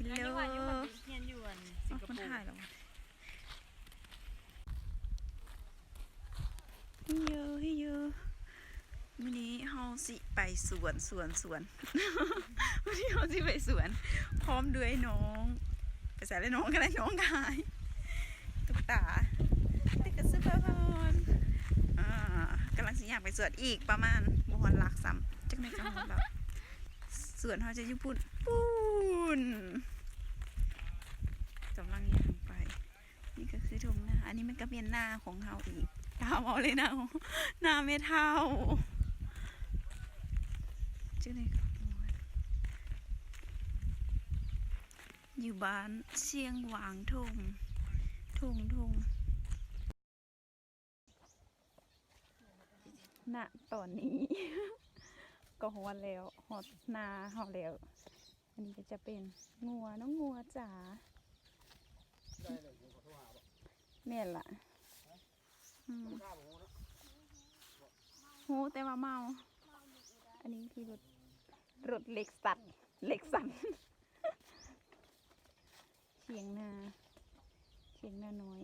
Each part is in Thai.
ลโหลว่าอยู่มันเฮียนอยู่สิงคโป มัน ร์ ถ่ายแล้วฮิโยฮิโยวันนี้เฮาสิไปสวนวันนี้เฮาสิไปสวนพร้อมด้วยน้องไปใส่เลยน้องกันเลยน้องกายตุ๊กตาเด็กกระสือพรกำลังสิอยากไปสวนอีกประมาณบุหรหลักซ้ำจักในจังหวัดแบบสวนเขาจะอยู่ปุ่นกำลังย่างไปนี่ก็คือทุ่งนาอันนี้มันก็เป็นนาของเขาอีกตามเอาเลยนาไม่เท่าชื่ออะไรก็อยู่บ้านเชียงหวางทงณตอนนี้ ก็ฮอดแล้วฮอดนาเฮาแล้วอันนี้ก็จะเป็นงัวน้องงัวจ๋าแม่นล่ะโหแต่ว่าเมาอันนี้คือรถเล็กสันเชียงนาน้อย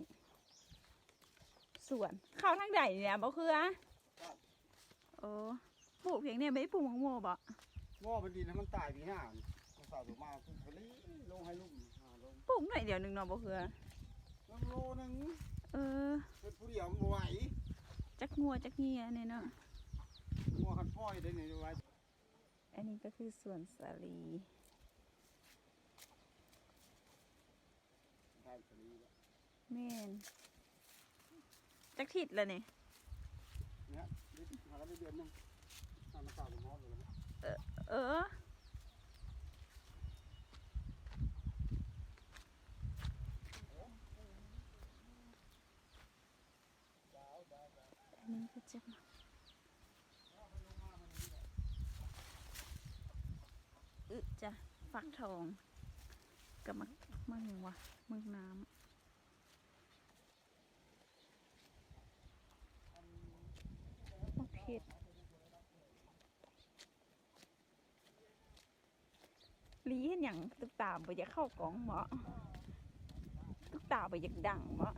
สวนเข้าทางใดเนี่ยบ่คือปลูกเพียงเนี่ยไม่ได้ปลูกมังโมบ่ง้อมันดีนะมันตายปีหน้ามันสาวตัวมาคือทะเลลงให้ลุ่มลงปลูกหน่อยเดียวนึงเนาะบ่คือโลนึงเป็นผู้เดียวมันไหวจักงัวจักเงียเนี่ยเนาะงัวขันพ่อยได้ไหนไว้อันนี้ก็คือสวนสาลีแม่นจักทิศแล้วเนี่ยหาได้เดือนนึงทำมาสาวตัวมอดเลยอันนี้ก็จะจ้ะฟักทองกับมันอย่างวะมึงน้ำโอเคลีเห็นอย่างตุ๊กตาไปอยากเข้ากล่องเหมาะตุ๊กตาไปอยากดังเหมาะ